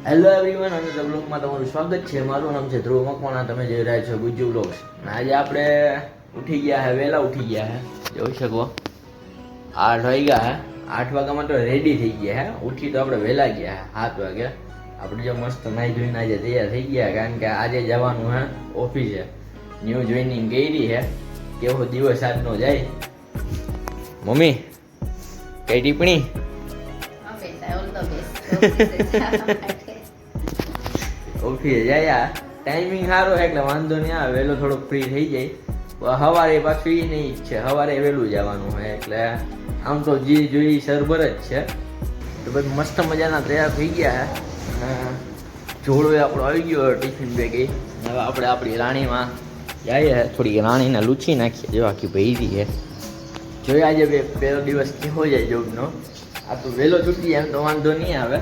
Hello everyone, અને the બ્લોગમાં તમારું સ્વાગત છે. મારું નામ છે ધ્રુવ મકવાણા. તમે જોઈ રહ્યા છો ગુજ્જુ બ્લોગ્સ. આજે આપણે ઉઠી ગયા હે, વહેલા ઉઠી ગયા હે. જોઈ શકો 8 વાગ્યા હે. 8 વાગ્યામાં તો રેડી થઈ ગયા હે. ઉઠી તો આપણે વહેલા ગયા હે 7 વાગે. આપણે જો મસ્ત નાઈ ધોઈને આજે તૈયાર થઈ ગયા, કારણ કે આજે જવાનું હે ઓફિસે. ન્યૂ જોઈનિંગ કરી હે. કેવો દિવસ આજનો જાય મમ્મી? કઈ ટિપ્પણી? ઓફિસે જાય. ટાઈમિંગ સારો છે એટલે વાંધો નહીં આવે, વહેલો થોડોક ફ્રી થઈ જાય. સવારે પાછું એ નહીં જ છે, સવારે વહેલું જવાનું હોય એટલે આમ તો જે જોઈ સરભર જ છે. તો ભાઈ મસ્ત મજાના તૈયાર થઈ ગયા છે. જોડો આપણો આવી ગયો ટિફિન બેગ. હવે આપણે આપણી રાણીમાં જઈએ, થોડી રાણીને લૂછી નાખીએ. જો આખી ભૈરી છે. જોઈએ આજે પહેલો દિવસ કેવો જાય જોબનો. આ તો વહેલો છૂટી જાય એમ તો વાંધો નહીં આવે.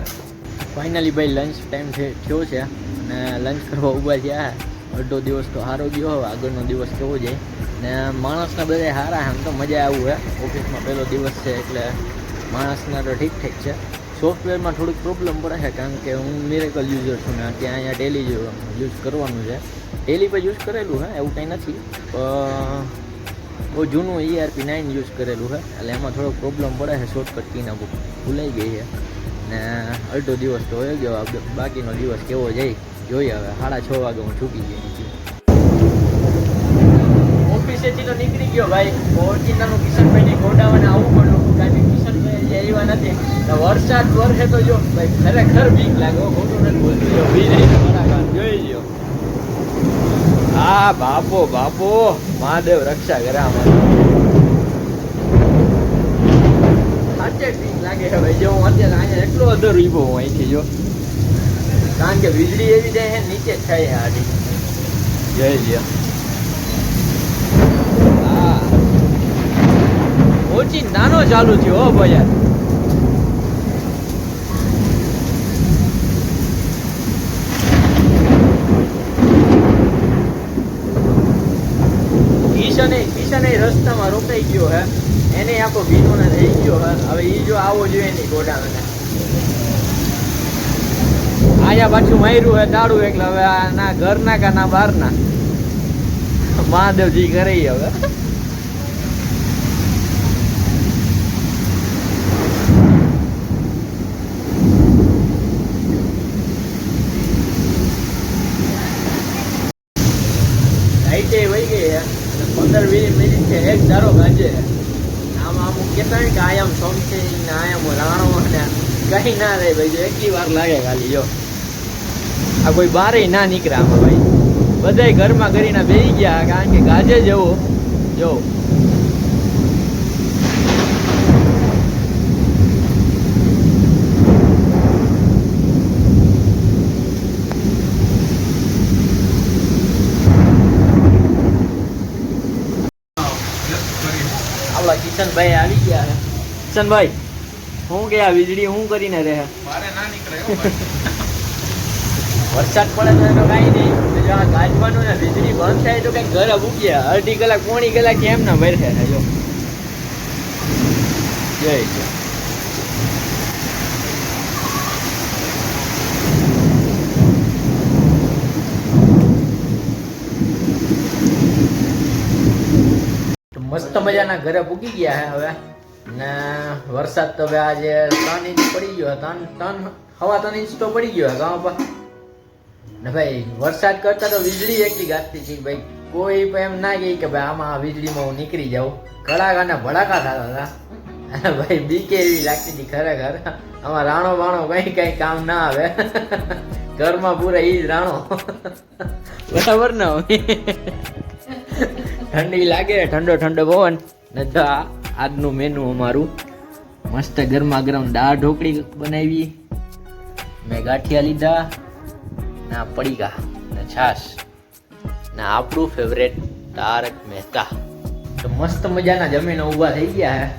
ફાઇનલી ભાઈ લંચ ટાઈમ થયો છે અને લંચ કરવા ઊભા થયા. અડધો દિવસ તો સારો ગયો, હવે આગળનો દિવસ કેવો જાય. ને માણસના બધા સારા, આમ તો મજા આવું હે. ઓફિસમાં પહેલો દિવસ છે એટલે માણસના તો ઠીક ઠીક છે. સોફ્ટવેરમાં થોડીક પ્રોબ્લેમ પડે છે, કારણ કે હું મિરેકલ યુઝર છું ને ત્યાં અહીંયા ડેલી યુઝ કરવાનું છે. ડેલી પર યુઝ કરેલું છે, એવું કંઈ નથી. બહુ જૂનું ERP 9 યુઝ કરેલું છે એટલે એમાં થોડો પ્રોબ્લેમ પડે છે. શોર્ટકટ કીના ભૂલાઈ ગઈ છે ને અડધો દિવસ તો હોય ગયો. બાકીનો દિવસ કેવો જાય જોઈએ. હવે 6:30 વાગે હું છૂટી ગયો. ઓફિસેથી તો નીકળી ગયો ભાઈ. ઓળખીતાનું કિશનભાઈને ગોડાવાને આવવું પડ્યું, કારણ કે કિશનભાઈ જે આવ્યા નથી. વરસાદ વરસે તો જો ભાઈ ખરેખર બીક લાગે. ખોટું નથી બોલતું. જો બી રહી જોઈ લ્યો. હા બાપો બાપો, મહાદેવ રક્ષા કરે અમારે. સાચે ઠીક લાગે છે ભાઈ. જો હું અત્યારે અહીંયા એટલો અધર ઉભો હું અહીંથી જો, કારણ કે વીજળી એવી જાય છે નીચે જ થાય છે આડી. જય લ્યો. હા ઓછી નાનો ચાલુ થયો હો ભાઈ યાર. કિશન રસ્તામાં રોકાઈ ગયો હે. એને આખો ભીનો ને થઈ ગયો હે. હવે એ જો આવો જોઈએ નહીં ગોડાને. આયા પાછું માર્યું હે દાડું, એટલે હવે ના ઘરના કા ના બહારના. મહાદેવજી કરે હવે. લાઈટે વહી ગઈ હે. 15-20 મિનિટ છે એક ધારો ગાજે. આમ અમુક કહેતા હોય કે આયામ સમથિંગ ને આયામ રાણો ને કઈ ના રહે ભાઈ. જો એટલી વાર લાગે ખાલી. જો આ કોઈ બારે ના નીકળે આમાં ભાઈ. બધાય ઘરમાં કરીને બેસી ગયા, કારણ કે ગાજે જેવો જો. આપણા કિશનભાઈ આવી ગયા છે. કિશનભાઈ શું કે આ વીજળી શું કરીને રહે? વરસાદ પડે તો એનો કાંઈ નહીં. જો આ ગાજવાનું ને વીજળી બંધ થાય તો કંઈક ઘરે મૂક્યા. અડધી કલાક પોણી કલાક કેમ ના ભર થાય. જો જય મસ્ત મજાના ઘરે પૂકી ગયા હે હવે. ને વરસાદ તો હવે આજે 3 ઇંચ પડી ગયો. 3.5 ઇંચ તો પડી ગયો ગામ પર. ને ભાઈ વરસાદ કરતા તો વીજળી એકલી ગાજતી હતી ભાઈ. કોઈ એમ ના કહે કે ભાઈ આમાં વીજળીમાં હું નીકળી જાઉં. કડાકા ને ભડાકા થતા હતા ભાઈ. બીકે એવી લાગતી હતી ખરેખર. આમાં રાણો બાણો કઈ કામ ના આવે. ઘરમાં પૂરા ઈ જ રાણો. બરાબર ને? ઠંડી લાગે, ઠંડો ઠંડો પવન. ને આજનું મેનુ અમારું મસ્ત ગરમા ગરમ દાળ ઢોકળી બનાવી. મેં ગાંઠિયા લીધા ને પડીકા ને છાશ ને આપણું ફેવરેટ તારક મહેતા. તો મસ્ત મજાના જમીને ઊભા થઈ ગયા હે.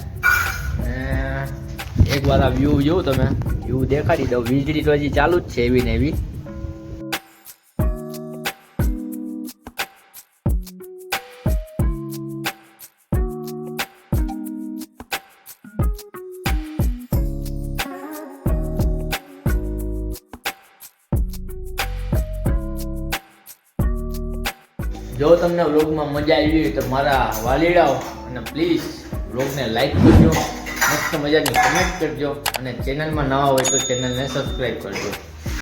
એક વાર આ વ્યૂ જોઉં તમે, વ્યૂ દેખાડી દઉં. વીજળી તો હજી ચાલુ જ છે એવી ને એવી. જો તમને વ્લોગમાં મજા આવી હોય તો મારા વાલીડાઓ અને પ્લીઝ વ્લોગને લાઈક કરજો, મસ્ત મજાની કમેન્ટ કરજો અને ચેનલમાં નવા હોય તો ચેનલને સબસ્ક્રાઈબ કરજો.